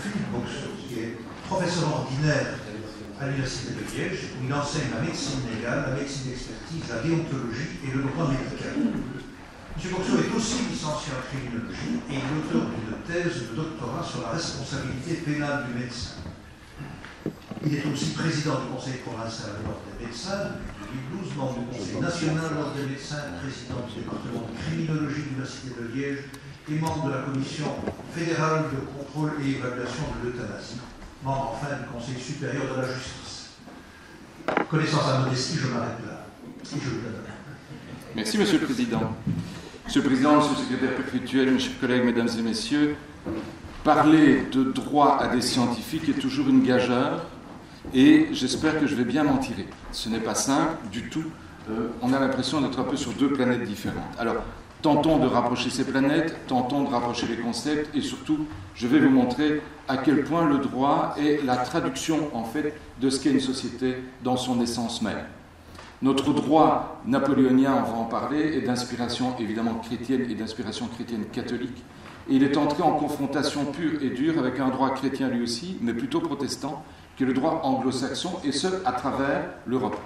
Philippe Boxeau, qui est professeur ordinaire à l'Université de Liège, où il enseigne la médecine légale, la médecine d'expertise, la déontologie et le droit médical. M. Boxeau est aussi licencié en criminologie et il est auteur d'une thèse de doctorat sur la responsabilité pénale du médecin. Il est aussi président du Conseil provincial de l'Ordre des médecins depuis 2012, membre du Conseil national de l'Ordre des médecins, président du département de criminologie de l'Université de Liège et membre de la Commission fédérale de contrôle et évaluation de l'euthanasie, membre enfin du Conseil supérieur de la justice. Connaissant sa modestie, je m'arrête là. Et je vous donne. Merci, Monsieur le Président. Monsieur le Président, Monsieur le Secrétaire perpétuel, mes chers collègues, Mesdames et Messieurs, parler de droit à des scientifiques est toujours une gageure et j'espère que je vais bien m'en tirer. Ce n'est pas simple du tout. On a l'impression d'être un peu sur deux planètes différentes. Alors, tentons de rapprocher ces planètes, tentons de rapprocher les concepts et surtout, je vais vous montrer à quel point le droit est la traduction, en fait, de ce qu'est une société dans son essence même. Notre droit napoléonien, on va en parler, est d'inspiration évidemment chrétienne et d'inspiration chrétienne catholique. Et il est entré en confrontation pure et dure avec un droit chrétien lui aussi, mais plutôt protestant, qui est le droit anglo-saxon, et ce, à travers l'Europe.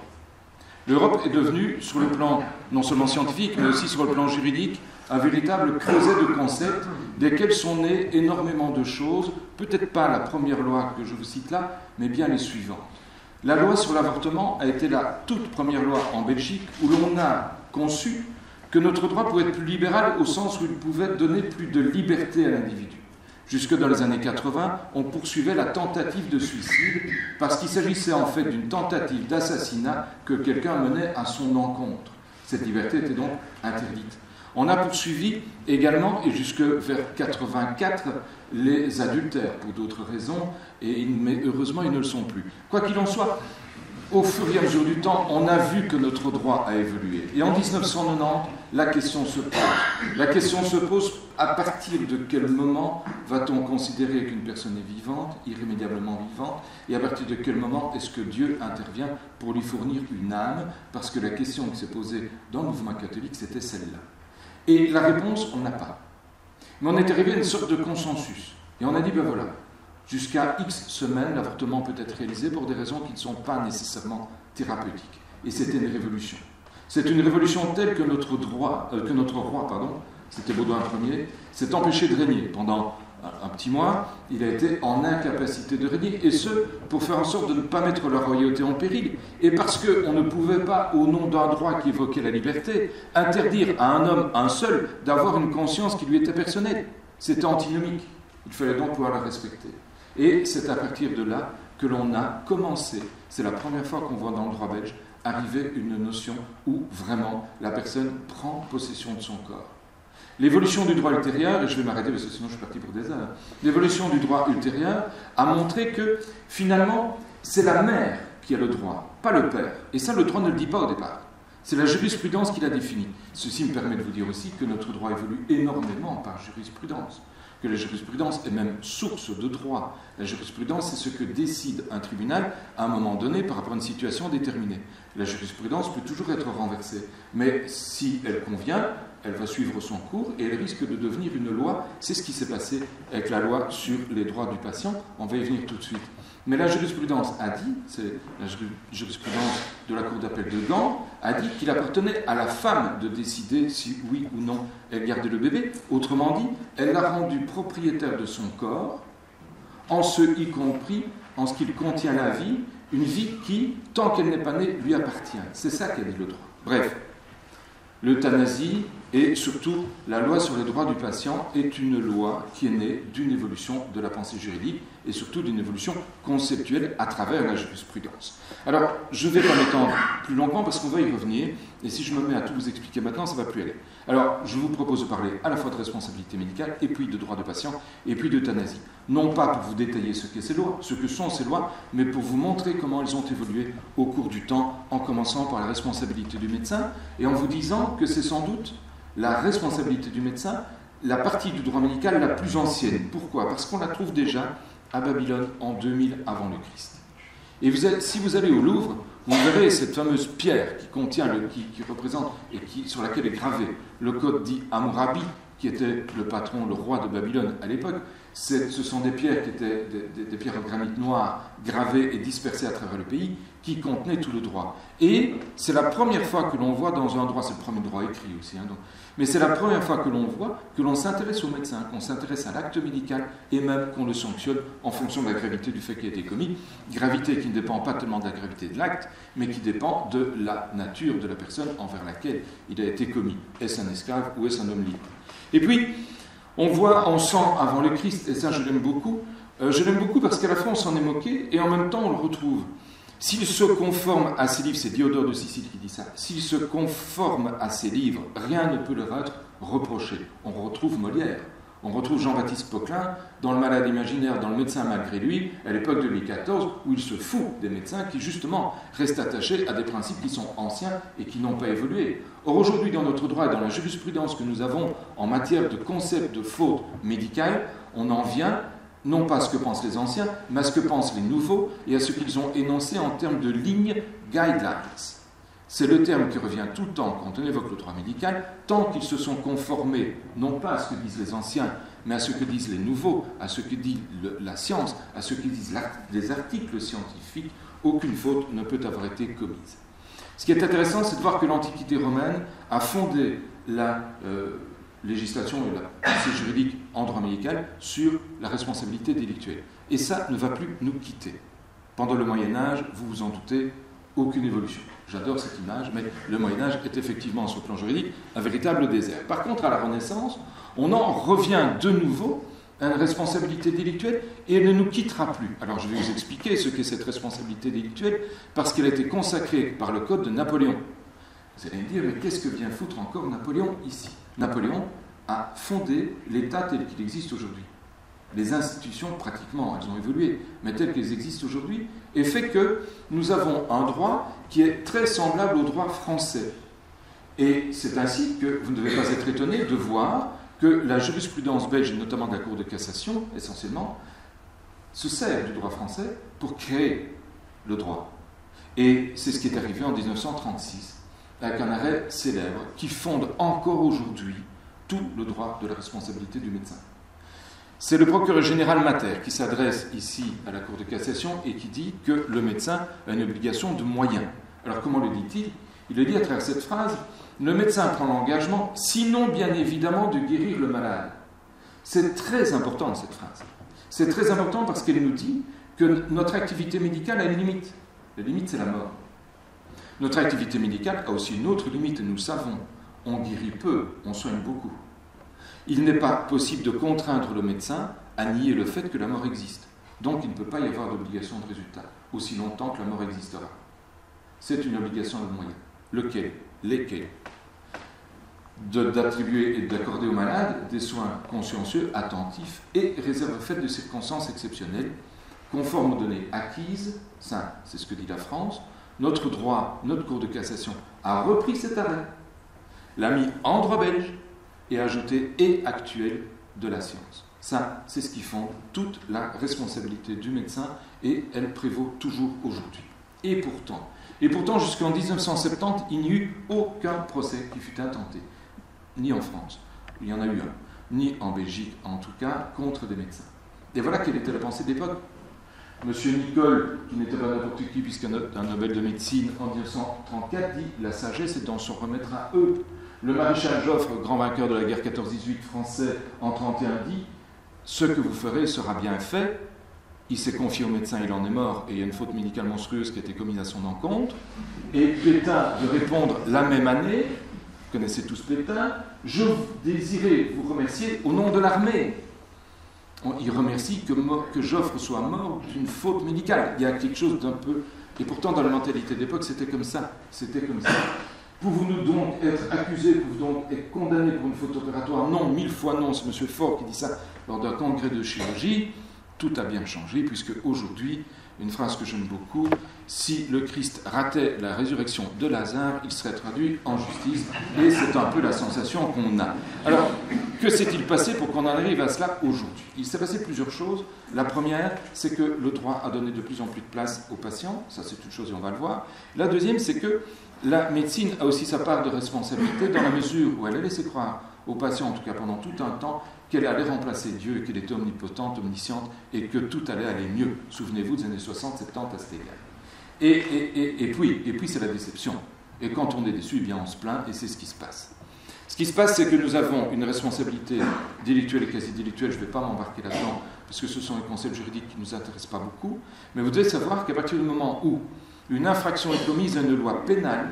L'Europe est devenue, sur le plan non seulement scientifique, mais aussi sur le plan juridique, un véritable creuset de concepts, desquels sont nées énormément de choses, peut-être pas la première loi que je vous cite là, mais bien les suivantes. La loi sur l'avortement a été la toute première loi en Belgique où l'on a conçu que notre droit pouvait être plus libéral au sens où il pouvait donner plus de liberté à l'individu. Jusque dans les années 80, on poursuivait la tentative de suicide parce qu'il s'agissait en fait d'une tentative d'assassinat que quelqu'un menait à son encontre. Cette liberté était donc interdite. On a poursuivi également, et jusque vers 84, les adultères pour d'autres raisons, mais heureusement ils ne le sont plus. Quoi qu'il en soit, au fur et à mesure du temps, on a vu que notre droit a évolué. Et en 1990, la question se pose. La question se pose à partir de quel moment va-t-on considérer qu'une personne est vivante, irrémédiablement vivante, et à partir de quel moment est-ce que Dieu intervient pour lui fournir une âme, parce que la question qui s'est posée dans le mouvement catholique, c'était celle-là. Et la réponse, on n'a pas. Mais on est arrivé à une sorte de consensus. Et on a dit, ben voilà, jusqu'à X semaines, l'avortement peut être réalisé pour des raisons qui ne sont pas nécessairement thérapeutiques. Et c'était une révolution. C'est une révolution telle que notre roi, c'était Baudouin Ier, s'est empêché de régner. Pendant un petit mois, il a été en incapacité de régner, et ce, pour faire en sorte de ne pas mettre la royauté en péril. Et parce qu'on ne pouvait pas, au nom d'un droit qui évoquait la liberté, interdire à un homme, un seul, d'avoir une conscience qui lui était personnelle. C'était antinomique. Il fallait donc pouvoir la respecter. Et c'est à partir de là que l'on a commencé, c'est la première fois qu'on voit dans le droit belge, arriver une notion où vraiment la personne prend possession de son corps. L'évolution du droit ultérieur, et je vais m'arrêter parce que sinon je suis parti pour des heures, l'évolution du droit ultérieur a montré que finalement c'est la mère qui a le droit, pas le père. Et ça le droit ne le dit pas au départ. C'est la jurisprudence qui l'a défini. Ceci me permet de vous dire aussi que notre droit évolue énormément par jurisprudence. Que la jurisprudence est même source de droit. La jurisprudence, c'est ce que décide un tribunal à un moment donné par rapport à une situation déterminée. La jurisprudence peut toujours être renversée, mais si elle convient, elle va suivre son cours et elle risque de devenir une loi. C'est ce qui s'est passé avec la loi sur les droits du patient. On va y venir tout de suite. Mais la jurisprudence a dit, c'est la jurisprudence de la Cour d'appel de Gand, a dit qu'il appartenait à la femme de décider si oui ou non elle gardait le bébé. Autrement dit, elle l'a rendu propriétaire de son corps, en ce y compris, en ce qu'il contient la vie, une vie qui, tant qu'elle n'est pas née, lui appartient. C'est ça qu'a dit le droit. Bref, l'euthanasie et surtout la loi sur les droits du patient est une loi qui est née d'une évolution de la pensée juridique et surtout d'une évolution conceptuelle à travers la jurisprudence. Alors, je ne vais pas m'étendre plus longuement parce qu'on va y revenir, et si je me mets à tout vous expliquer maintenant, ça ne va plus aller. Alors, je vous propose de parler à la fois de responsabilité médicale, et puis de droit de patient, et puis d'euthanasie. Non pas pour vous détailler ce que sont ces lois, mais pour vous montrer comment elles ont évolué au cours du temps, en commençant par la responsabilité du médecin, et en vous disant que c'est sans doute la responsabilité du médecin, la partie du droit médical la plus ancienne. Pourquoi ? Parce qu'on la trouve déjà à Babylone en 2000 avant le Christ. Et si vous allez au Louvre, vous verrez cette fameuse pierre qui contient, qui représente et sur laquelle est gravé le code dit Hammurabi, qui était le patron, le roi de Babylone à l'époque. Ce sont des pierres qui étaient des pierres en granit noir gravées et dispersées à travers le pays, qui contenaient tout le droit. Et c'est la première fois que l'on voit dans un droit, c'est le premier droit écrit aussi, hein, donc, mais c'est la première fois que l'on voit que l'on s'intéresse au médecin, qu'on s'intéresse à l'acte médical et même qu'on le sanctionne en fonction de la gravité du fait qui a été commis. Gravité qui ne dépend pas tellement de la gravité de l'acte, mais qui dépend de la nature de la personne envers laquelle il a été commis. Est-ce un esclave ou est-ce un homme libre? Et puis, on sent avant le Christ, et ça je l'aime beaucoup parce qu'à la fois on s'en est moqué et en même temps on le retrouve. S'il se conforme à ses livres, c'est Diodore de Sicile qui dit ça, s'il se conforme à ses livres, rien ne peut leur être reproché. On retrouve Molière, on retrouve Jean-Baptiste Poquelin dans Le Malade imaginaire, dans Le Médecin malgré lui, à l'époque de Louis XIV, où il se fout des médecins qui justement restent attachés à des principes qui sont anciens et qui n'ont pas évolué. Or aujourd'hui, dans notre droit et dans la jurisprudence que nous avons en matière de concept de faute médicale, on en vient non pas à ce que pensent les anciens, mais à ce que pensent les nouveaux et à ce qu'ils ont énoncé en termes de lignes guidelines. C'est le terme qui revient tout le temps quand on évoque le droit médical, tant qu'ils se sont conformés, non pas à ce que disent les anciens, mais à ce que disent les nouveaux, à ce que dit la science, à ce que disent les articles scientifiques, aucune faute ne peut avoir été commise. Ce qui est intéressant, c'est de voir que l'Antiquité romaine a fondé la législation et la pensée juridique en droit médical sur la responsabilité délictuelle. Et ça ne va plus nous quitter. Pendant le Moyen-Âge, vous vous en doutez, aucune évolution. J'adore cette image, mais le Moyen-Âge est effectivement, sur le plan juridique, un véritable désert. Par contre, à la Renaissance, on en revient de nouveau à une responsabilité délictuelle et elle ne nous quittera plus. Alors, je vais vous expliquer ce qu'est cette responsabilité délictuelle, parce qu'elle a été consacrée par le Code de Napoléon. Vous allez me dire, mais qu'est-ce que vient foutre encore Napoléon ici? Napoléon a fondé l'État tel qu'il existe aujourd'hui. Les institutions, pratiquement, elles ont évolué, mais telles qu'elles existent aujourd'hui, et fait que nous avons un droit qui est très semblable au droit français. Et c'est ainsi que vous ne devez pas être étonné de voir que la jurisprudence belge, notamment de la Cour de cassation, essentiellement, se sert du droit français pour créer le droit. Et c'est ce qui est arrivé en 1936, avec un arrêt célèbre qui fonde encore aujourd'hui tout le droit de la responsabilité du médecin. C'est le procureur général Mater qui s'adresse ici à la Cour de cassation et qui dit que le médecin a une obligation de moyens. Alors comment le dit-il? Il le dit à travers cette phrase: le médecin prend l'engagement, sinon bien évidemment de guérir le malade. C'est très important cette phrase. C'est très important parce qu'elle nous dit que notre activité médicale a une limite. La limite, c'est la mort. Notre activité médicale a aussi une autre limite, nous le savons. On guérit peu, on soigne beaucoup. Il n'est pas possible de contraindre le médecin à nier le fait que la mort existe. Donc il ne peut pas y avoir d'obligation de résultat, aussi longtemps que la mort existera. C'est une obligation de moyen. Lequel? Lesquels? D'attribuer et d'accorder aux malades des soins consciencieux, attentifs et réservés faits de circonstances exceptionnelles, conformes aux données acquises. Ça, c'est ce que dit la France. Notre droit, notre Cour de cassation a repris cet arrêt, l'a mis en droit belge et a ajouté « et actuel de la science ». Ça, c'est ce qui fonde toute la responsabilité du médecin et elle prévaut toujours aujourd'hui. Et pourtant, jusqu'en 1970, il n'y eut aucun procès qui fut intenté, ni en France, il y en a eu un, ni en Belgique en tout cas, contre des médecins. Et voilà quelle était la pensée de l'époque. Monsieur Nicole, qui n'était pas n'importe qui puisqu'un Nobel de médecine en 1934, dit « La sagesse est d'en se remettre à eux ». Le maréchal Joffre, grand vainqueur de la guerre 14-18 français en 1931, dit « Ce que vous ferez sera bien fait ». Il s'est confié au médecin, il en est mort, et il y a une faute médicale monstrueuse qui a été commise à son encontre. Et Pétain de répondre la même année, vous connaissez tous Pétain, « Je désirais vous remercier au nom de l'armée ». Il remercie que Joffre soit mort d'une faute médicale. Il y a quelque chose d'un peu... Et pourtant, dans la mentalité d'époque, c'était comme ça. C'était comme ça. Pouvons-nous donc être accusés, pouvons-nous donc être condamnés pour une faute opératoire? Non, 1000 fois non. C'est M. Faure qui dit ça lors d'un congrès de chirurgie. Tout a bien changé, puisque aujourd'hui, une phrase que j'aime beaucoup, si le Christ ratait la résurrection de Lazare, il serait traduit en justice, et c'est un peu la sensation qu'on a. Alors, que s'est-il passé pour qu'on en arrive à cela aujourd'hui? Il s'est passé plusieurs choses. La première, c'est que le droit a donné de plus en plus de place aux patients, ça c'est une chose et on va le voir. La deuxième, c'est que la médecine a aussi sa part de responsabilité dans la mesure où elle a laissé croire aux patients, en tout cas pendant tout un temps, qu'elle allait remplacer Dieu, qu'elle était omnipotente, omnisciente, et que tout allait aller mieux. Souvenez-vous des années 60, 70 à cet égard. Et puis c'est la déception. Et quand on est déçu, eh bien on se plaint, et c'est ce qui se passe. Ce qui se passe, c'est que nous avons une responsabilité délictuelle et quasi délictuelle. Je ne vais pas m'embarquer là-dedans, parce que ce sont les concepts juridiques qui ne nous intéressent pas beaucoup. Mais vous devez savoir qu'à partir du moment où une infraction est commise à une loi pénale,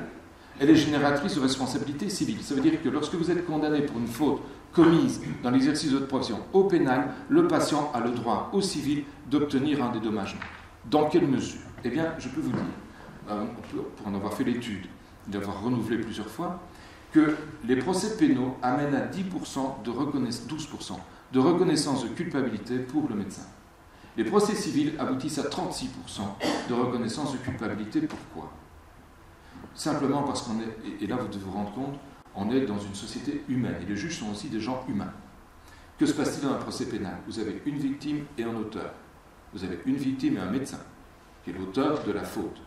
elle est génératrice de responsabilité civile. Ça veut dire que lorsque vous êtes condamné pour une faute commise dans l'exercice de votre profession au pénal, le patient a le droit au civil d'obtenir un dédommagement. Dans quelle mesure? Eh bien, je peux vous dire, pour en avoir fait l'étude, d'avoir renouvelé plusieurs fois, que les procès pénaux amènent à 10% de 12% de reconnaissance de culpabilité pour le médecin. Les procès civils aboutissent à 36% de reconnaissance de culpabilité. Pourquoi? Simplement parce qu'on est, et là vous devez vous rendre compte, on est dans une société humaine, et les juges sont aussi des gens humains. Que se passe-t-il dans un procès pénal? Vous avez une victime et un auteur. Vous avez une victime et un médecin, qui est l'auteur de la faute.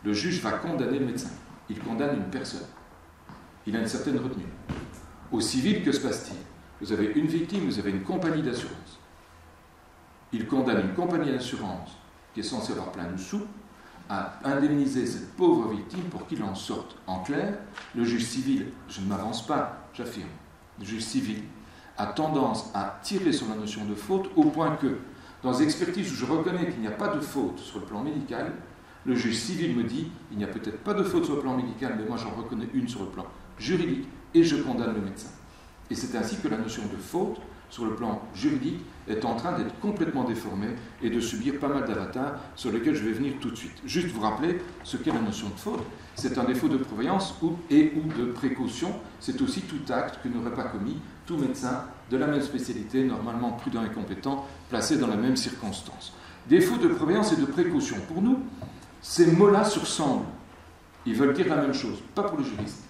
Le juge va condamner le médecin. Il condamne une personne. Il a une certaine retenue. Au civil, que se passe-t-il? Vous avez une victime, vous avez une compagnie d'assurance. Il condamne une compagnie d'assurance qui est censée avoir plein de sous à indemniser cette pauvre victime pour qu'il en sorte. En clair, le juge civil, je ne m'avance pas, j'affirme, le juge civil a tendance à tirer sur la notion de faute au point que, dans les expertises où je reconnais qu'il n'y a pas de faute sur le plan médical, le juge civil me dit, il n'y a peut-être pas de faute sur le plan médical, mais moi j'en reconnais une sur le plan juridique et je condamne le médecin. Et c'est ainsi que la notion de faute, sur le plan juridique, est en train d'être complètement déformée et de subir pas mal d'avatars sur lesquels je vais venir tout de suite. Juste vous rappeler ce qu'est la notion de faute. C'est un défaut de prévoyance ou de précaution. C'est aussi tout acte que n'aurait pas commis tout médecin de la même spécialité, normalement prudent et compétent, placé dans la même circonstance. Défaut de prévoyance et de précaution. Pour nous, ces mots-là se ressemblent. Ils veulent dire la même chose, pas pour le juriste.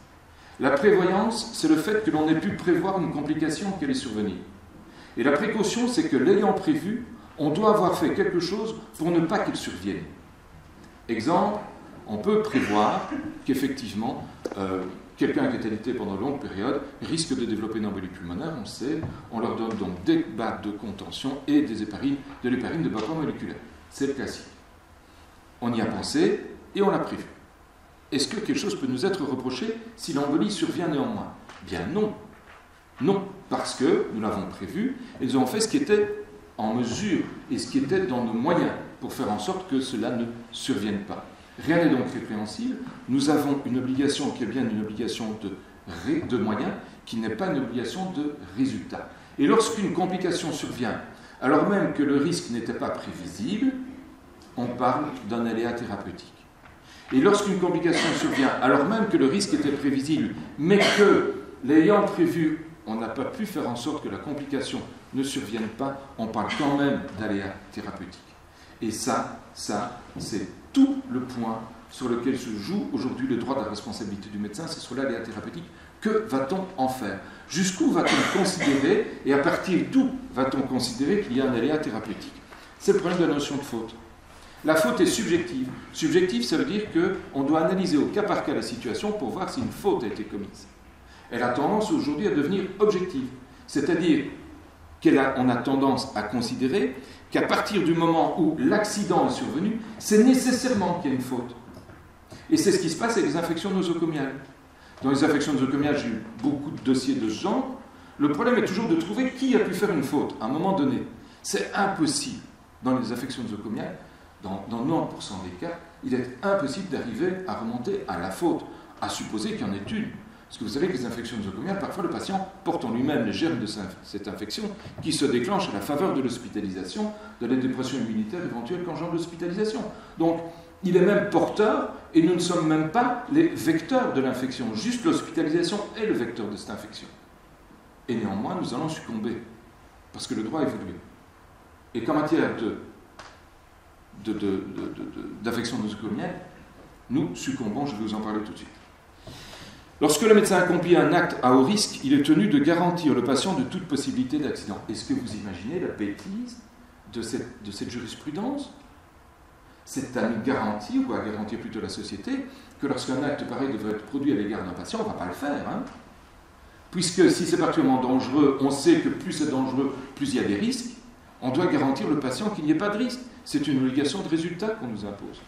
La prévoyance, c'est le fait que l'on ait pu prévoir une complication qui allait survenir. Et la précaution, c'est que l'ayant prévu, on doit avoir fait quelque chose pour ne pas qu'il survienne. Exemple, on peut prévoir qu'effectivement, quelqu'un qui est alité pendant une longue période risque de développer une embolie pulmonaire, on sait, on leur donne donc des bacs de contention et de l'héparine de bas poids moléculaire. C'est le classique. On y a pensé et on l'a prévu. Est-ce que quelque chose peut nous être reproché si l'embolie survient néanmoins? Bien non. Non, parce que nous l'avons prévu et nous avons fait ce qui était en mesure et ce qui était dans nos moyens pour faire en sorte que cela ne survienne pas. Rien n'est donc répréhensible. Nous avons une obligation qui est bien une obligation de moyens, qui n'est pas une obligation de résultat. Et lorsqu'une complication survient, alors même que le risque n'était pas prévisible, on parle d'un aléa thérapeutique. Et lorsqu'une complication survient, alors même que le risque était prévisible, mais que l'ayant prévu, on n'a pas pu faire en sorte que la complication ne survienne pas, on parle quand même d'aléa thérapeutique. Et ça, c'est tout le point sur lequel se joue aujourd'hui le droit de la responsabilité du médecin, c'est sur l'aléa thérapeutique. Que va-t-on en faire? Jusqu'où va-t-on considérer, et à partir d'où va-t-on considérer qu'il y a un aléa thérapeutique? C'est le problème de la notion de faute. La faute est subjective. Subjective, ça veut dire qu'on doit analyser au cas par cas la situation pour voir si une faute a été commise. Elle a tendance aujourd'hui à devenir objective. C'est-à-dire qu'on a tendance à considérer qu'à partir du moment où l'accident est survenu, c'est nécessairement qu'il y a une faute. Et c'est ce qui se passe avec les infections nosocomiales. Dans les infections nosocomiales, j'ai eu beaucoup de dossiers de ce genre. Le problème est toujours de trouver qui a pu faire une faute à un moment donné. C'est impossible. Dans les infections nosocomiales, dans 90% des cas, il est impossible d'arriver à remonter à la faute, à supposer qu'il y en ait une. Parce que vous savez que les infections nosocomiales, parfois le patient porte en lui-même les germes de cette infection qui se déclenche à la faveur de l'hospitalisation, de la dépression immunitaire éventuelle qu'engendre l'hospitalisation. Donc, il est même porteur et nous ne sommes même pas les vecteurs de l'infection. Juste l'hospitalisation est le vecteur de cette infection. Et néanmoins, nous allons succomber parce que le droit évolue. Et qu'en matière d'infection nosocomiale, nous succombons, je vais vous en parler tout de suite. Lorsque le médecin accomplit un acte à haut risque, il est tenu de garantir le patient de toute possibilité d'accident. Est-ce que vous imaginez la bêtise de cette jurisprudence? C'est à nous garantir, ou à garantir plutôt la société, que lorsqu'un acte pareil devrait être produit à l'égard d'un patient, on ne va pas le faire. puisque si c'est particulièrement dangereux, on sait que plus c'est dangereux, plus il y a des risques, on doit garantir le patient qu'il n'y ait pas de risque. C'est une obligation de résultat qu'on nous impose.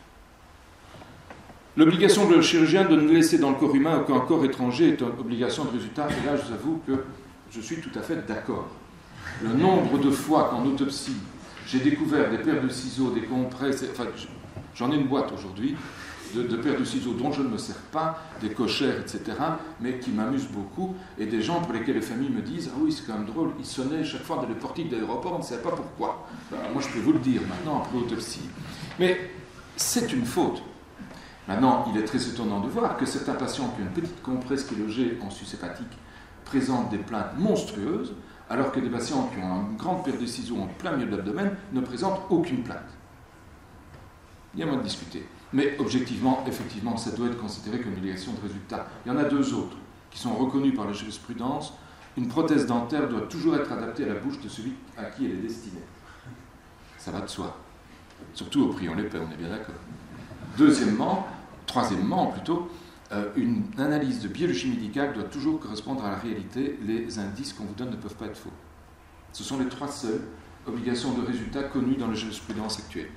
L'obligation de le chirurgien de ne laisser dans le corps humain aucun corps étranger est une obligation de résultat, et là je vous avoue que je suis tout à fait d'accord. Le nombre de fois qu'en autopsie, j'ai découvert des paires de ciseaux, des compresses, enfin j'en ai une boîte aujourd'hui, de paires de ciseaux dont je ne me sers pas, des cochères, etc., mais qui m'amusent beaucoup, et des gens pour lesquels les familles me disent « Ah oui, c'est quand même drôle, ils sonnaient chaque fois dans les portiques d'aéroport, on ne savait pas pourquoi. » Moi, je peux vous le dire maintenant, après l'autopsie. Mais c'est une faute. Maintenant, il est très étonnant de voir que certains patients qui ont une petite compresse qui est logée en sus hépatique présentent des plaintes monstrueuses, alors que des patients qui ont une grande paire de ciseaux en plein milieu de l'abdomen ne présentent aucune plainte. Il y a moins de discuter. Mais objectivement, effectivement, ça doit être considéré comme une obligation de résultat. Il y en a deux autres qui sont reconnus par la jurisprudence. Une prothèse dentaire doit toujours être adaptée à la bouche de celui à qui elle est destinée. Ça va de soi. Surtout au prix, on les paie, on est bien d'accord. Troisièmement plutôt, une analyse de biologie médicale doit toujours correspondre à la réalité. Les indices qu'on vous donne ne peuvent pas être faux. Ce sont les trois seules obligations de résultat connues dans la jurisprudence actuelle.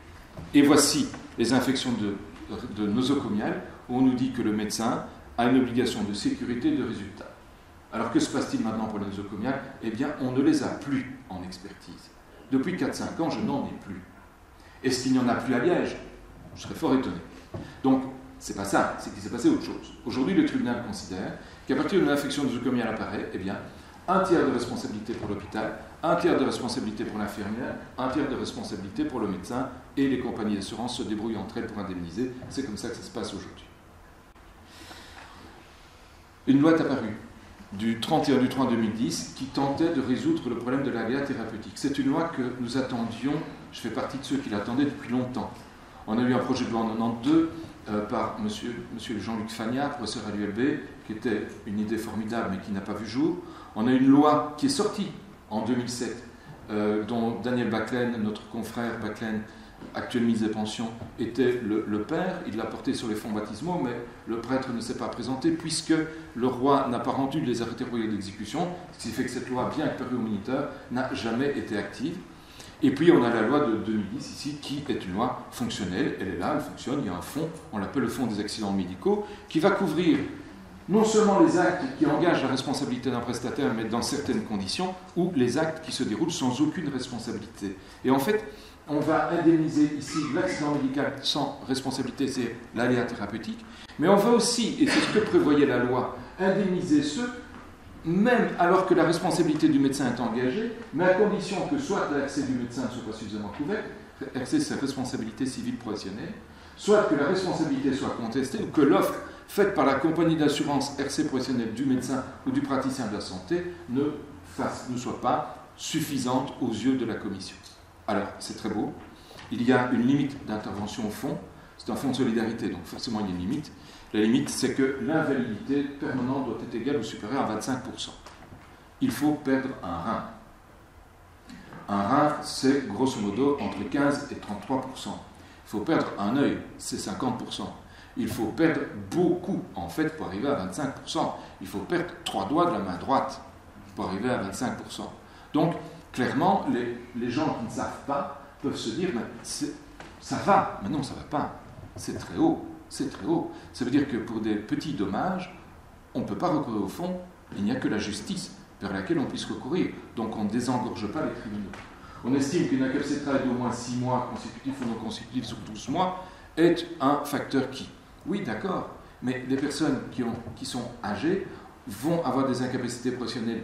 Et voici les infections de nosocomiales, où on nous dit que le médecin a une obligation de sécurité et de résultat. Alors que se passe-t-il maintenant pour les nosocomiales ? Eh bien, on ne les a plus en expertise. Depuis 4-5 ans, je n'en ai plus. Est-ce qu'il n'y en a plus à Liège ? Je serais fort étonné. Donc, c'est pas ça, c'est qu'il s'est passé autre chose. Aujourd'hui, le tribunal considère qu'à partir d'une infection nosocomiale apparaît, eh bien, un tiers de responsabilité pour l'hôpital, un tiers de responsabilité pour l'infirmière, un tiers de responsabilité pour le médecin, et les compagnies d'assurance se débrouillent entre elles pour indemniser. C'est comme ça que ça se passe aujourd'hui. Une loi est apparue du 31/3/2010 qui tentait de résoudre le problème de l'aléa thérapeutique. C'est une loi que nous attendions, je fais partie de ceux qui l'attendaient depuis longtemps. On a eu un projet de loi en 92 par monsieur Jean-Luc Fagnard, professeur à l'ULB, qui était une idée formidable mais qui n'a pas vu jour. On a une loi qui est sortie en 2007, dont Daniel Baclaine, notre confrère Baclaine, actuel ministre des Pensions, était le père. Il l'a porté sur les fonds baptismaux, mais le prêtre ne s'est pas présenté puisque le roi n'a pas rendu les arrêtés royaux d'exécution, ce qui fait que cette loi, bien que parue au Moniteur, n'a jamais été active. Et puis on a la loi de 2010 ici, qui est une loi fonctionnelle. Elle est là, elle fonctionne, il y a un fonds, on l'appelle le fonds des accidents médicaux, qui va couvrir non seulement les actes qui engagent la responsabilité d'un prestataire, mais dans certaines conditions, ou les actes qui se déroulent sans aucune responsabilité. Et en fait, on va indemniser ici l'accident médical sans responsabilité, c'est l'aléa thérapeutique, mais on va aussi, et c'est ce que prévoyait la loi, indemniser ceux, même alors que la responsabilité du médecin est engagée, mais à condition que soit l'accès du médecin ne soit pas suffisamment couvert, exercer sa responsabilité civile professionnelle, soit que la responsabilité soit contestée, ou que l'offre faite par la compagnie d'assurance RC professionnelle du médecin ou du praticien de la santé ne soit pas suffisante aux yeux de la commission. Alors, c'est très beau. Il y a une limite d'intervention au fond. C'est un fonds de solidarité, donc forcément il y a une limite. La limite, c'est que l'invalidité permanente doit être égale ou supérieure à 25%. Il faut perdre un rein. Un rein, c'est grosso modo entre 15 et 33%. Il faut perdre un œil, c'est 50%. Il faut perdre beaucoup, en fait, pour arriver à 25%. Il faut perdre 3 doigts de la main droite pour arriver à 25%. Donc, clairement, les gens qui ne savent pas peuvent se dire ça va, mais non, ça ne va pas. C'est très haut, c'est très haut. Ça veut dire que pour des petits dommages, on ne peut pas recourir au fond, il n'y a que la justice vers laquelle on puisse recourir. Donc on ne désengorge pas les tribunaux. On estime qu'une incapacité d'au moins 6 mois, consécutifs ou non consécutifs sur 12 mois, est un facteur qui. Oui, d'accord, mais les personnes qui sont âgées vont avoir des incapacités professionnelles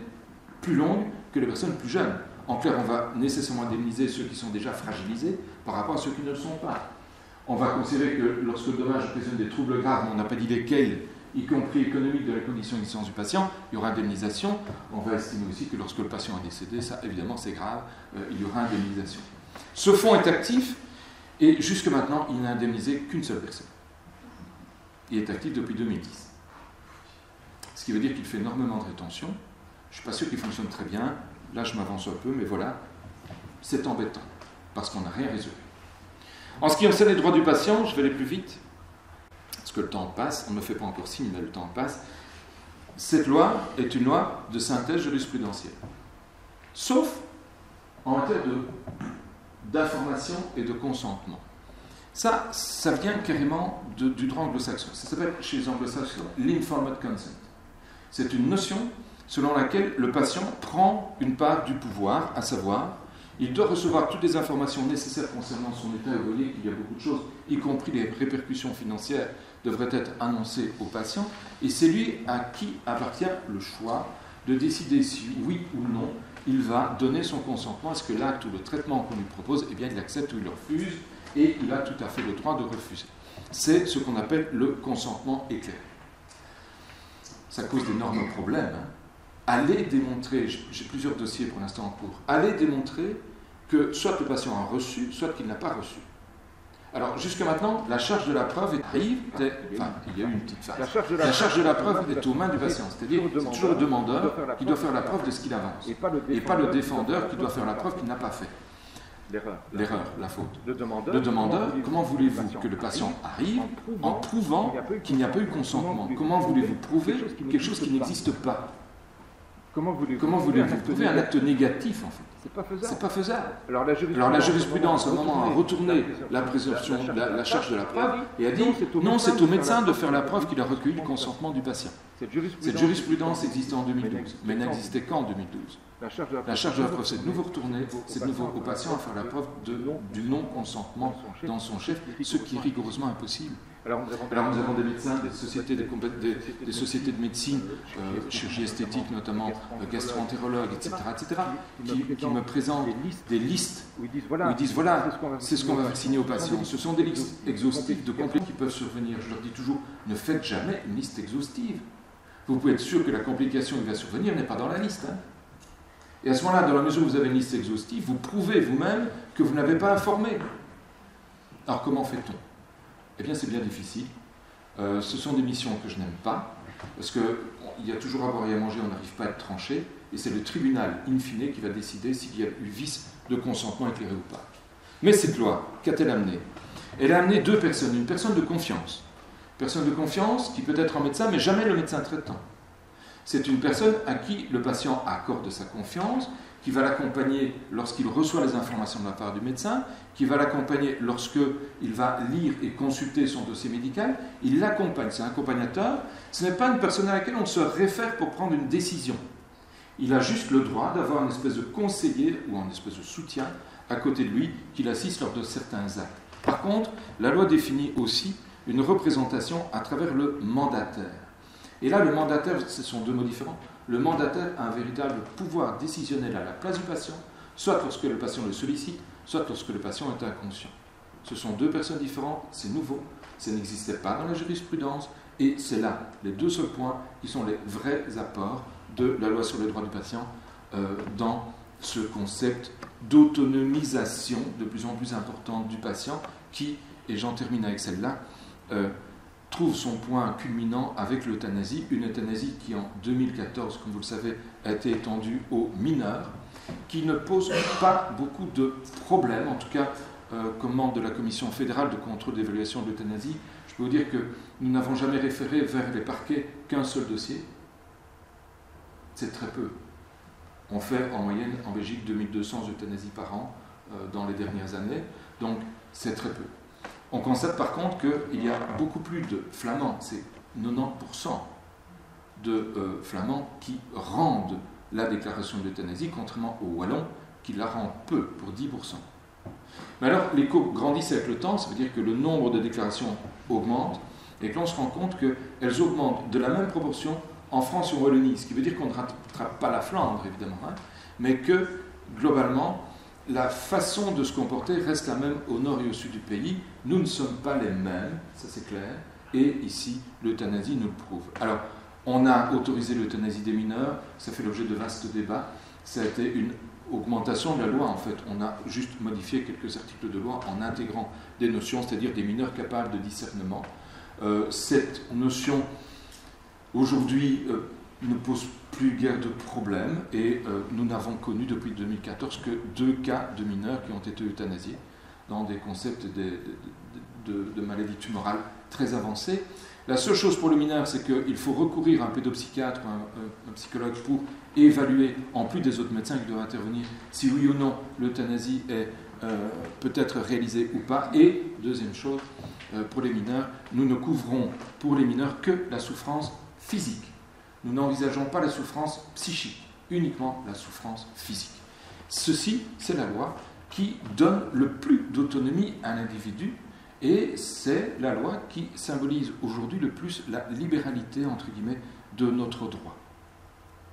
plus longues que les personnes plus jeunes. En clair, on va nécessairement indemniser ceux qui sont déjà fragilisés par rapport à ceux qui ne le sont pas. On va considérer que lorsque le dommage occasionne des troubles graves, on n'a pas dit lesquels, y compris économiques de la condition d'existence du patient, il y aura indemnisation. On va estimer aussi que lorsque le patient est décédé, ça évidemment c'est grave, il y aura indemnisation. Ce fonds est actif et jusque maintenant, il n'a indemnisé qu'une seule personne. Il est actif depuis 2010. Ce qui veut dire qu'il fait énormément de rétention. Je ne suis pas sûr qu'il fonctionne très bien. Là, je m'avance un peu, mais voilà, c'est embêtant, parce qu'on n'a rien résolu. En ce qui concerne les droits du patient, je vais aller plus vite, parce que le temps passe, on ne me fait pas encore signe, mais le temps passe. cette loi est une loi de synthèse jurisprudentielle. Sauf en matière d'information et de consentement. Ça vient carrément du droit anglo-saxon. Ça s'appelle chez les anglo-saxons l'informed consent. C'est une notion selon laquelle le patient prend une part du pouvoir, à savoir, il doit recevoir toutes les informations nécessaires concernant son état. Vous voyez qu'il y a beaucoup de choses, y compris les répercussions financières, devraient être annoncées au patient. Et c'est lui à qui appartient le choix de décider si oui ou non il va donner son consentement à ce que l'acte ou le traitement qu'on lui propose, eh bien, il accepte ou il le refuse, et il a tout à fait le droit de refuser. C'est ce qu'on appelle le consentement éclairé. Ça cause d'énormes problèmes. Allez démontrer, j'ai plusieurs dossiers pour l'instant en cours, allez démontrer que soit le patient a reçu, soit qu'il n'a pas reçu. Alors, jusqu'à maintenant, la charge de la preuve arrive, enfin, il y a eu une petite phase. La charge de la preuve est aux mains du patient, c'est-à-dire c'est toujours le demandeur qui doit faire la preuve de ce qu'il avance, et pas le défendeur qui doit faire la preuve qu'il n'a pas fait. L'erreur, la faute. Le demandeur, comment voulez-vous que le patient arrive en prouvant qu'il n'y a pas eu consentement? Comment voulez-vous prouver quelque chose qui n'existe pas? Comment voulez-vous prouver un acte négatif, en fait? C'est pas faisable. Alors la jurisprudence, au moment, a retourné la présomption, la charge de la preuve, et a dit non, c'est au médecin de faire la preuve qu'il a recueilli le consentement du patient. Cette jurisprudence existait en 2012, mais n'existait qu'en 2012. La charge de la preuve, c'est de nouveau retourné, c'est de nouveau au patient à faire la preuve du non-consentement dans son chef, ce qui est rigoureusement impossible. Alors nous avons des médecins, des sociétés de médecine, chirurgie esthétique notamment, gastro-entérologues, etc., qui me présentent des listes où ils disent voilà, c'est ce qu'on va vacciner aux patients. Ce sont des listes exhaustives de complications qui peuvent survenir. Je leur dis toujours, ne faites jamais une liste exhaustive. Vous pouvez être sûr que la complication qui va survenir n'est pas dans la liste. Et à ce moment-là, dans la mesure où vous avez une liste exhaustive, vous prouvez vous-même que vous n'avez pas informé. Alors comment fait-on? Eh bien, c'est bien difficile. Ce sont des missions que je n'aime pas, parce qu'il y a toujours à boire et à manger, on n'arrive pas à être tranché, et c'est le tribunal, in fine, qui va décider s'il y a eu vice de consentement éclairé ou pas. Mais cette loi, qu'a-t-elle amené? Elle a amené deux personnes. Une personne de confiance. Une personne de confiance qui peut être un médecin, mais jamais le médecin traitant. C'est une personne à qui le patient accorde sa confiance, qui va l'accompagner lorsqu'il reçoit les informations de la part du médecin, qui va l'accompagner lorsqu'il va lire et consulter son dossier médical. Il l'accompagne, c'est un accompagnateur. Ce n'est pas une personne à laquelle on se réfère pour prendre une décision. Il a juste le droit d'avoir une espèce de conseiller ou une espèce de soutien à côté de lui qui l'assiste lors de certains actes. Par contre, la loi définit aussi une représentation à travers le mandataire. Et là, le mandataire, ce sont deux mots différents. Le mandataire a un véritable pouvoir décisionnel à la place du patient, soit lorsque le patient le sollicite, soit lorsque le patient est inconscient. Ce sont deux personnes différentes, c'est nouveau, ça n'existait pas dans la jurisprudence, et c'est là les deux seuls points qui sont les vrais apports de la loi sur les droits du patient dans ce concept d'autonomisation de plus en plus importante du patient qui, et j'en termine avec celle-là, trouve son point culminant avec l'euthanasie, une euthanasie qui en 2014, comme vous le savez, a été étendue aux mineurs, qui ne pose pas beaucoup de problèmes, en tout cas comme membre de la Commission fédérale de contrôle d'évaluation de l'euthanasie, je peux vous dire que nous n'avons jamais référé vers les parquets qu'un seul dossier. C'est très peu. On fait en moyenne en Belgique 2200 euthanasies par an dans les dernières années, donc c'est très peu. On constate par contre qu'il y a beaucoup plus de flamands, c'est 90% de flamands qui rendent la déclaration de l'euthanasie, contrairement aux wallons qui la rendent peu, pour 10%. Mais alors, les coupes grandissent avec le temps, ça veut dire que le nombre de déclarations augmente, et que l'on se rend compte qu'elles augmentent de la même proportion en France ou en Wallonie, ce qui veut dire qu'on ne rattrape pas la Flandre, évidemment, mais que, globalement, la façon de se comporter reste la même au nord et au sud du pays. Nous ne sommes pas les mêmes, ça c'est clair, et ici, l'euthanasie nous le prouve. Alors, on a autorisé l'euthanasie des mineurs, ça fait l'objet de vastes débats, ça a été une augmentation de la loi, en fait. On a juste modifié quelques articles de loi en intégrant des notions, c'est-à-dire des mineurs capables de discernement. Cette notion, aujourd'hui, ne pose plus guère de problème, et nous n'avons connu depuis 2014 que 2 cas de mineurs qui ont été euthanasiés dans des concepts de maladie tumorale très avancée. La seule chose pour le mineur, c'est qu'il faut recourir à un pédopsychiatre, un psychologue pour évaluer, en plus des autres médecins qui doivent intervenir, si oui ou non l'euthanasie est peut-être réalisée ou pas. Et, deuxième chose, pour les mineurs, nous ne couvrons pour les mineurs que la souffrance physique. Nous n'envisageons pas la souffrance psychique, uniquement la souffrance physique. Ceci, c'est la loi qui donne le plus d'autonomie à l'individu et c'est la loi qui symbolise aujourd'hui le plus la libéralité, entre guillemets, de notre droit.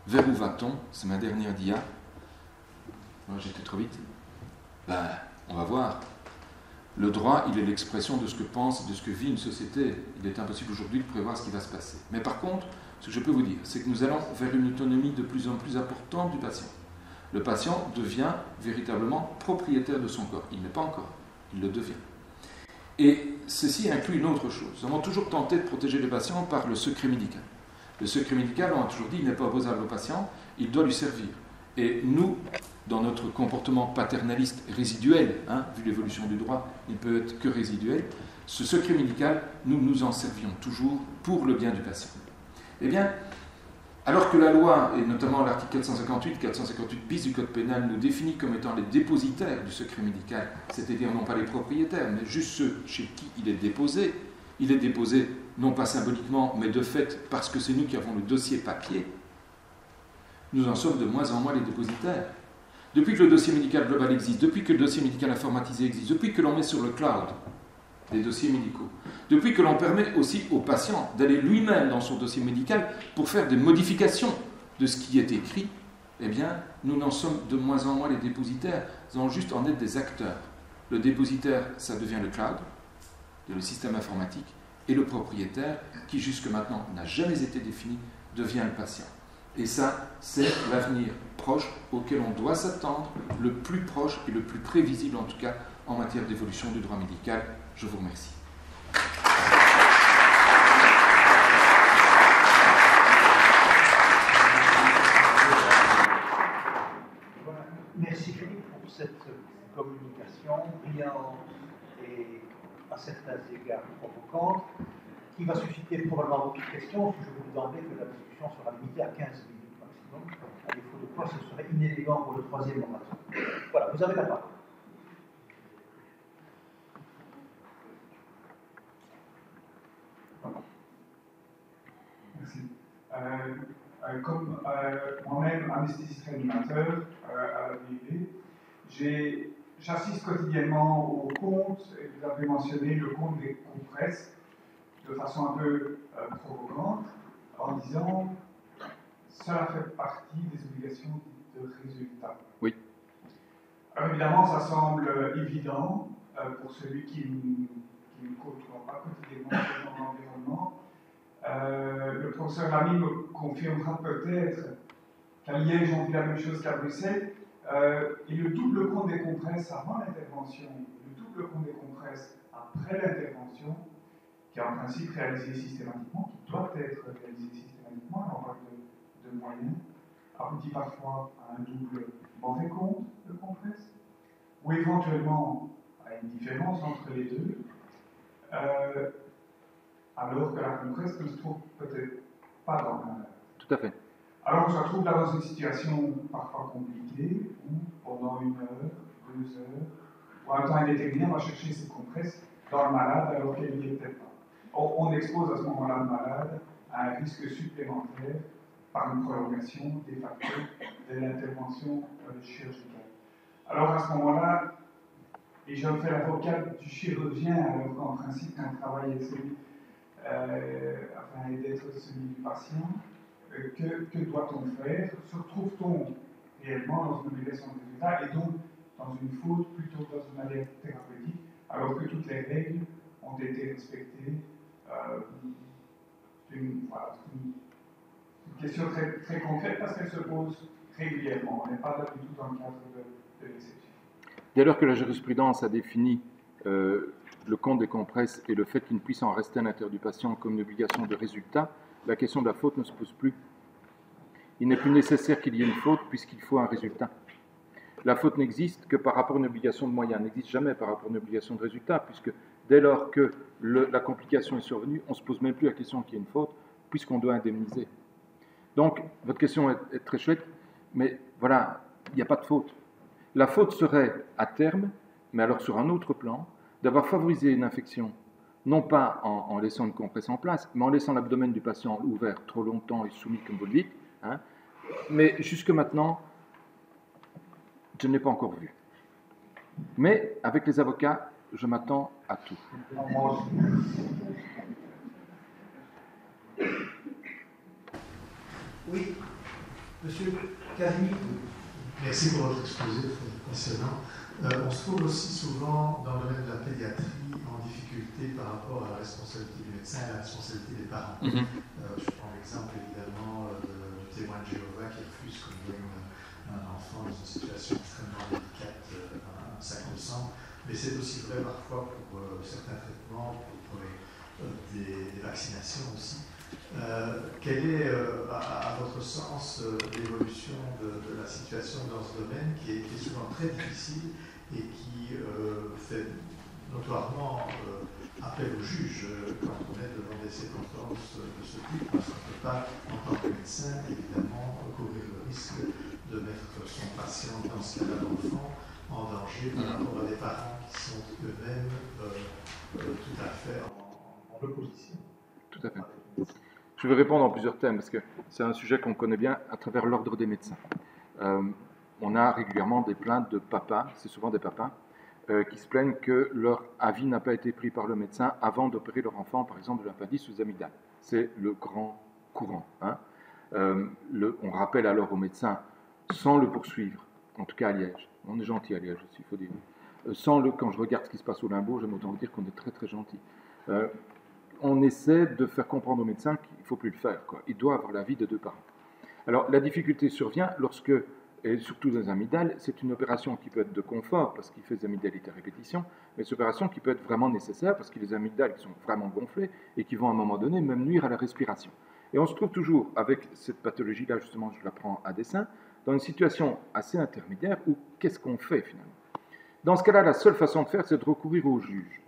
Vers où va-t-on? C'est ma dernière dia. J'étais trop vite. On va voir. Le droit, il est l'expression de ce que pense, de ce que vit une société. Il est impossible aujourd'hui de prévoir ce qui va se passer. Mais par contre, ce que je peux vous dire, c'est que nous allons vers une autonomie de plus en plus importante du patient. Le patient devient véritablement propriétaire de son corps. Il n'est pas encore, il le devient. Et ceci inclut une autre chose. Nous avons toujours tenté de protéger les patients par le secret médical. Le secret médical, on a toujours dit, il n'est pas opposable au patient, il doit lui servir. Et nous, dans notre comportement paternaliste résiduel, vu l'évolution du droit, il ne peut être que résiduel, ce secret médical, nous nous en servions toujours pour le bien du patient. Eh bien, alors que la loi, et notamment l'article 458 bis du Code pénal, nous définit comme étant les dépositaires du secret médical, c'est-à-dire non pas les propriétaires, mais juste ceux chez qui il est déposé non pas symboliquement, mais de fait, parce que c'est nous qui avons le dossier papier, nous en sommes de moins en moins les dépositaires. Depuis que le dossier médical global existe, depuis que le dossier médical informatisé existe, depuis que l'on met sur le cloud des dossiers médicaux, depuis que l'on permet aussi au patient d'aller lui-même dans son dossier médical pour faire des modifications de ce qui est écrit, eh bien, nous n'en sommes de moins en moins les dépositaires, nous allons juste en être des acteurs. Le dépositaire, ça devient le cloud, le système informatique, et le propriétaire, qui jusque maintenant n'a jamais été défini, devient le patient. Et ça, c'est l'avenir proche auquel on doit s'attendre, le plus proche et le plus prévisible en tout cas en matière d'évolution du droit médical. Je vous remercie. Voilà. Merci Philippe pour cette communication brillante et à certains égards provocante, qui va susciter probablement beaucoup de questions. Je vous dis d'emblée que la discussion sera limitée à 15 minutes maximum, à défaut de quoi ce serait inélégant pour le troisième orateur. Voilà, vous avez la parole. Merci. Comme moi-même anesthésiste réanimateur à la BIV, j'assiste quotidiennement au compte, et vous avez mentionné le compte des compresses, de façon un peu provocante, en disant cela fait partie des obligations de résultat. Oui. Alors évidemment, ça semble évident pour celui qui ne côtoie pas quotidiennement dans l'environnement. Le professeur Lamy me confirmera peut-être qu'à Liège, on dit la même chose qu'à Bruxelles. Et le double compte des compresses avant l'intervention, le double compte des compresses après l'intervention, qui est en principe réalisé systématiquement, qui doit être réalisé systématiquement, alors on parle de moyens, aboutit parfois à un double mauvais compte de compresses, ou éventuellement à une différence entre les deux, alors que la compresse ne se trouve peut-être pas dans le malade. Tout à fait. Alors on se retrouve là dans une situation parfois compliquée, où pendant 1 heure, 2 heures, ou un temps indéterminé, on va chercher cette compresse dans le malade alors qu'elle n'y est peut-être pas. On expose à ce moment-là le malade à un risque supplémentaire par une prolongation des facteurs de l'intervention chirurgicale. Alors à ce moment-là, et je fais l'avocat du chirurgien, alors qu'en principe un travail est celui, afin d'être celui du patient, que doit-on faire? Se retrouve-t-on réellement dans une obligation de résultat et donc dans une faute plutôt que dans une alerte thérapeutique, alors que toutes les règles ont été respectées? C'est une question très, très concrète parce qu'elle se pose régulièrement. On n'est pas là du tout dans le cadre de l'exception. Dès lors que la jurisprudence a défini le compte des compresses et le fait qu'il ne puisse en rester à l'intérieur du patient comme une obligation de résultat, la question de la faute ne se pose plus. Il n'est plus nécessaire qu'il y ait une faute puisqu'il faut un résultat. La faute n'existe que par rapport à une obligation de moyens, n'existe jamais par rapport à une obligation de résultat, puisque Dès lors que la complication est survenue, on ne se pose même plus la question qu'il y a une faute, puisqu'on doit indemniser. Donc, votre question est très chouette, mais voilà, il n'y a pas de faute. La faute serait, à terme, mais alors sur un autre plan, d'avoir favorisé une infection, non pas en laissant une compresse en place, mais en laissant l'abdomen du patient ouvert trop longtemps et soumis, comme vous le dites. Hein. Mais jusque maintenant, je ne l'ai pas encore vu. Mais avec les avocats, je m'attends à tout. Oui, monsieur Carmi. Merci pour votre exposé, très passionnant. On se trouve aussi souvent dans le domaine de la pédiatrie en difficulté par rapport à la responsabilité du médecin et à la responsabilité des parents. Je prends l'exemple évidemment du témoin de Jéhovah qui refuse qu'on donne un enfant dans une situation extrêmement délicate un sac de sang, mais c'est aussi vrai parfois pour certains traitements, pour des vaccinations aussi. Quelle est, à votre sens, l'évolution de la situation dans ce domaine qui est souvent très difficile et qui fait notoirement appel au juge quand on est devant des circonstances de ce type, parce qu'on ne peut pas, en tant que médecin, évidemment, courir le risque de mettre son patient, dans ce cas-là l'enfant, en danger par rapport à des parents qui sont eux-mêmes tout à fait en opposition. Tout à fait. Je vais répondre en plusieurs thèmes, parce que c'est un sujet qu'on connaît bien à travers l'ordre des médecins. On a régulièrement des plaintes de papas, c'est souvent des papas, qui se plaignent que leur avis n'a pas été pris par le médecin avant d'opérer leur enfant, par exemple, de l'appendice ou des amygdales. C'est le grand courant. Hein. On rappelle alors au médecin, sans le poursuivre, en tout cas à Liège, on est gentil à Liège aussi, il faut dire, quand je regarde ce qui se passe au Limbourg, j'aime autant vous dire qu'on est très très gentil. On essaie de faire comprendre aux médecins qu'il ne faut plus le faire, quoi. Il doit avoir l'avis de deux parents. Alors, la difficulté survient lorsque, et surtout dans les amygdales, c'est une opération qui peut être de confort, parce qu'il fait des amygdalites à répétition, mais c'est une opération qui peut être vraiment nécessaire, parce qu'il y a des amygdales qui sont vraiment gonflées, et qui vont à un moment donné même nuire à la respiration. Et on se trouve toujours, avec cette pathologie-là, justement, je la prends à dessein, dans une situation assez intermédiaire, où qu'est-ce qu'on fait, finalement? Dans ce cas-là, la seule façon de faire, c'est de recourir au juge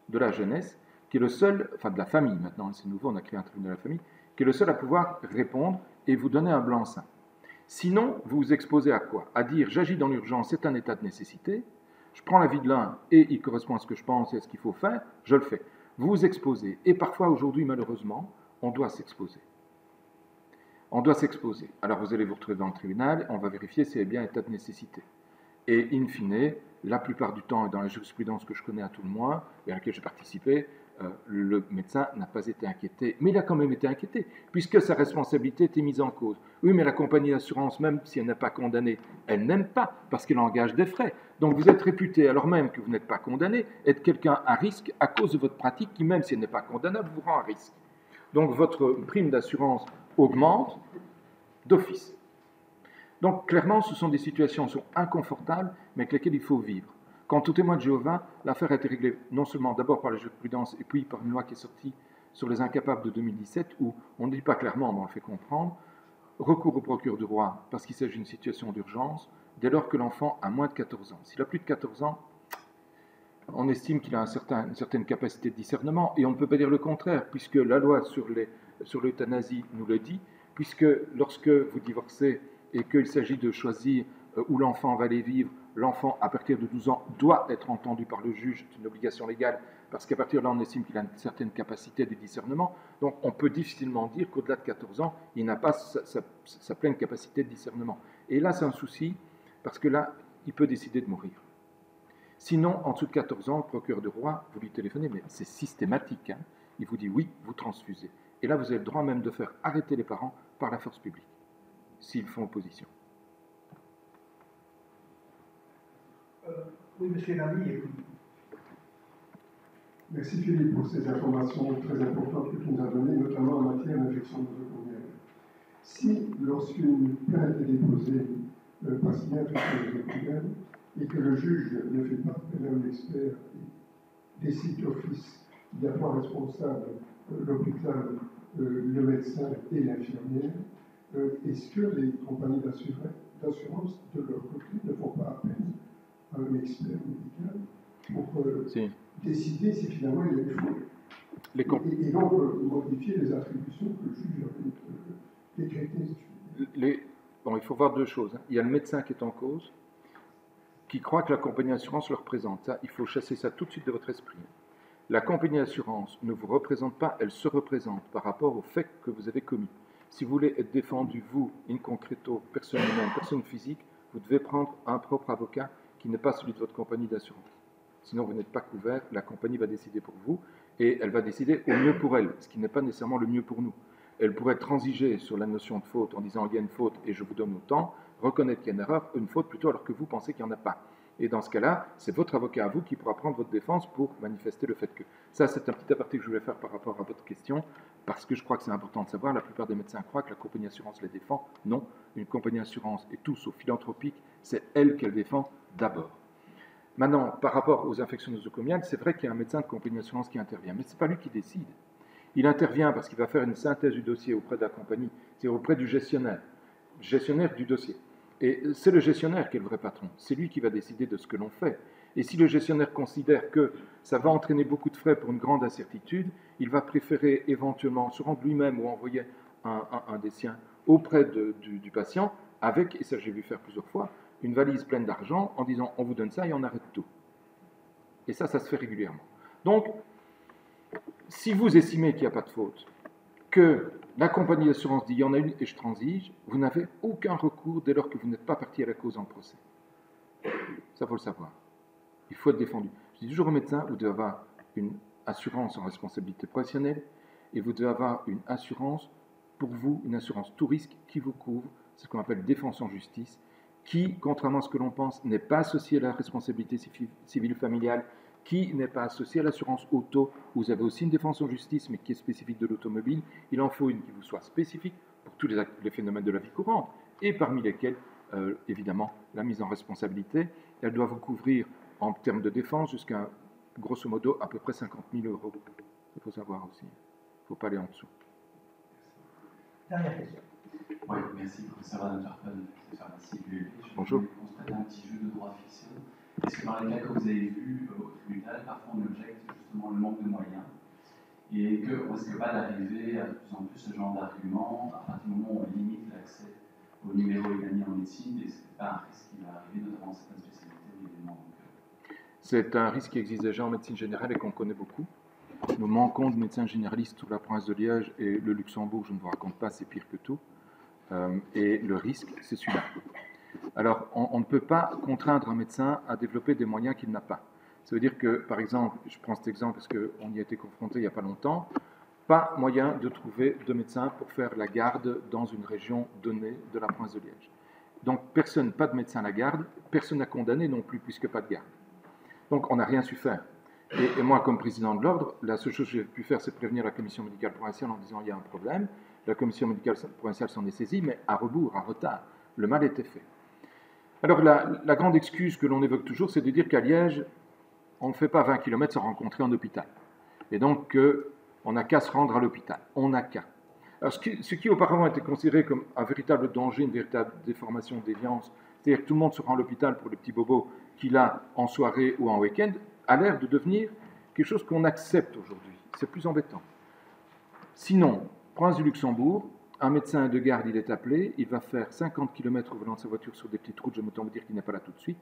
de la jeunesse, qui est le seul, enfin de la famille maintenant, c'est nouveau, on a créé un tribunal de la famille, qui est le seul à pouvoir répondre et vous donner un blanc-seing. Sinon, vous vous exposez à quoi? À dire, j'agis dans l'urgence, c'est un état de nécessité, je prends l'avis de l'un et il correspond à ce que je pense et à ce qu'il faut faire, je le fais. Vous vous exposez. Et parfois, aujourd'hui, malheureusement, on doit s'exposer. On doit s'exposer. Alors, vous allez vous retrouver dans le tribunal, on va vérifier si c'est bien état de nécessité. Et in fine, la plupart du temps, et dans la jurisprudence que je connais à tout le moins, et à laquelle j'ai participé, le médecin n'a pas été inquiété, mais il a quand même été inquiété, puisque sa responsabilité était mise en cause. Oui, mais la compagnie d'assurance, même si elle n'est pas condamnée, elle n'aime pas, parce qu'elle engage des frais. Donc vous êtes réputé, alors même que vous n'êtes pas condamné, être quelqu'un à risque à cause de votre pratique, qui même si elle n'est pas condamnable, vous rend à risque. Donc votre prime d'assurance augmente d'office. Donc clairement, ce sont des situations qui sont inconfortables, mais avec lesquelles il faut vivre. Quant au témoin de Jéhovah, l'affaire a été réglée non seulement d'abord par la jurisprudence et puis par une loi qui est sortie sur les incapables de 2017, où on ne dit pas clairement, mais on le fait comprendre, recours au procureur du roi parce qu'il s'agit d'une situation d'urgence, dès lors que l'enfant a moins de 14 ans. S'il a plus de 14 ans, on estime qu'il a une certaine capacité de discernement, et on ne peut pas dire le contraire, puisque la loi sur l'euthanasie nous le dit, puisque lorsque vous divorcez et qu'il s'agit de choisir où l'enfant va aller vivre, l'enfant, à partir de 12 ans, doit être entendu par le juge, c'est une obligation légale, parce qu'à partir de là, on estime qu'il a une certaine capacité de discernement. Donc, on peut difficilement dire qu'au-delà de 14 ans, il n'a pas sa pleine capacité de discernement. Et là, c'est un souci, parce que là, il peut décider de mourir. Sinon, en dessous de 14 ans, le procureur du roi, vous lui téléphonez, mais c'est systématique, hein, il vous dit oui, vous transfusez. Et là, vous avez le droit même de faire arrêter les parents par la force publique, s'ils font opposition. Oui, monsieur Lamy, et puis... Merci Philippe pour ces informations très importantes que tu nous as données, notamment en matière d'infection nosocomiale. Si, lorsqu'une plainte est déposée parce qu'il y a infection nosocomiale et que le juge ne fait pas appel à un expert et décide d'office, il y a trois responsables, l'hôpital, le médecin et l'infirmière, est-ce que les compagnies d'assurance, de leur côté, ne font pas appel à un expert médical? pour Si. décider si finalement il y a des fautes. Et donc modifier les attributions que le juge avait décrétées. Bon, il faut voir deux choses. Hein. Il y a le médecin qui est en cause, qui croit que la compagnie d'assurance le représente. Ça, il faut chasser ça tout de suite de votre esprit. La compagnie d'assurance ne vous représente pas, elle se représente par rapport au fait que vous avez commis. Si vous voulez être défendu, vous, in concreto, personne humaine, personne physique, vous devez prendre un propre avocat qui n'est pas celui de votre compagnie d'assurance. Sinon, vous n'êtes pas couvert, la compagnie va décider pour vous, et elle va décider au mieux pour elle, ce qui n'est pas nécessairement le mieux pour nous. Elle pourrait transiger sur la notion de faute en disant il y a une faute et je vous donne autant, reconnaître qu'il y a une erreur, une faute plutôt alors que vous pensez qu'il n'y en a pas. Et dans ce cas-là, c'est votre avocat à vous qui pourra prendre votre défense pour manifester le fait que. Ça, c'est un petit aparté que je voulais faire par rapport à votre question, parce que je crois que c'est important de savoir. La plupart des médecins croient que la compagnie d'assurance les défend. Non, une compagnie d'assurance est tout sauf philanthropique, c'est elle qu'elle défend d'abord. Maintenant, par rapport aux infections nosocomiales, c'est vrai qu'il y a un médecin de compagnie d'assurance qui intervient, mais ce n'est pas lui qui décide. Il intervient parce qu'il va faire une synthèse du dossier auprès de la compagnie, c'est-à-dire auprès du gestionnaire du dossier. Et c'est le gestionnaire qui est le vrai patron. C'est lui qui va décider de ce que l'on fait. Et si le gestionnaire considère que ça va entraîner beaucoup de frais pour une grande incertitude, il va préférer éventuellement se rendre lui-même ou envoyer un des siens auprès du patient avec, et ça j'ai vu faire plusieurs fois, une valise pleine d'argent en disant on vous donne ça et on arrête tout. Et ça se fait régulièrement. Donc, si vous estimez qu'il n'y a pas de faute, que la compagnie d'assurance dit il y en a une et je transige, vous n'avez aucun recours dès lors que vous n'êtes pas parti à la cause en procès. Ça, il faut le savoir. Il faut être défendu. Je dis toujours aux médecins, vous devez avoir une assurance en responsabilité professionnelle et vous devez avoir une assurance, pour vous, une assurance tout risque qui vous couvre, c'est ce qu'on appelle défense en justice, qui, contrairement à ce que l'on pense, n'est pas associée à la responsabilité civile familiale, qui n'est pas associée à l'assurance auto. Vous avez aussi une défense en justice, mais qui est spécifique de l'automobile. Il en faut une qui vous soit spécifique pour tous les phénomènes de la vie courante, et parmi lesquels, évidemment, la mise en responsabilité. Elle doit vous couvrir en termes de défense jusqu'à, grosso modo, à peu près 50 000 €. Il faut savoir aussi. Il ne faut pas aller en dessous. Dernière question. Oui, merci, professeur Adam Charpin, professeur Massy. Bonjour. On se prête un petit jeu de droit-fiction. Est-ce que dans les cas que vous avez vus au tribunal, parfois on objecte justement le manque de moyens et qu'on ne risque pas d'arriver à de plus en plus ce genre d'argument à partir du moment où on limite l'accès au numéro également en médecine, et ce n'est pas un risque qui va arriver notamment dans certaines spécialités évidemment. C'est un risque qui existe déjà en médecine générale et qu'on connaît beaucoup. Nous manquons de médecins généralistes sur la province de Liège et le Luxembourg, je ne vous raconte pas, c'est pire que tout. Et le risque, c'est celui-là. Alors, on ne peut pas contraindre un médecin à développer des moyens qu'il n'a pas. Ça veut dire que, par exemple, je prends cet exemple parce qu'on y a été confronté il n'y a pas longtemps, pas moyen de trouver de médecins pour faire la garde dans une région donnée de la province de Liège. Donc, personne, pas de médecin à la garde, personne n'a condamné non plus, puisque pas de garde. Donc, on n'a rien su faire. Et moi, comme président de l'ordre, la seule chose que j'ai pu faire, c'est prévenir la commission médicale provinciale en disant il y a un problème. La commission médicale provinciale s'en est saisie, mais à rebours, à retard. Le mal était fait. Alors, la grande excuse que l'on évoque toujours, c'est de dire qu'à Liège, on ne fait pas 20 km sans rencontrer un hôpital. Et donc, on n'a qu'à se rendre à l'hôpital. On n'a qu'à. Alors, ce qui auparavant était considéré comme un véritable danger, une véritable déformation, déviance, c'est-à-dire que tout le monde se rend à l'hôpital pour le petit bobo qu'il a en soirée ou en week-end, a l'air de devenir quelque chose qu'on accepte aujourd'hui. C'est plus embêtant. Sinon, province du Luxembourg, un médecin de garde, il est appelé, il va faire 50 km au volant de sa voiture sur des petites routes, je m'entends vous dire qu'il n'est pas là tout de suite.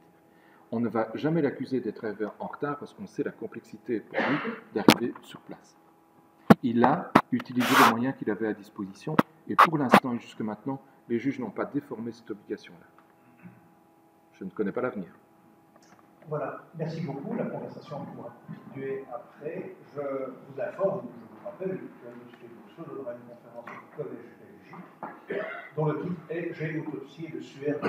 On ne va jamais l'accuser d'être arrivé en retard parce qu'on sait la complexité pour lui d'arriver sur place. Il a utilisé les moyens qu'il avait à disposition et pour l'instant et jusque maintenant, les juges n'ont pas déformé cette obligation-là. Je ne connais pas l'avenir. Voilà, merci beaucoup. La conversation pourra continuer après. Je vous informe, je vous rappelle que M. Bourseau donnera une conférence au Collège belgique dont le titre est « J'ai autopsié le suaire de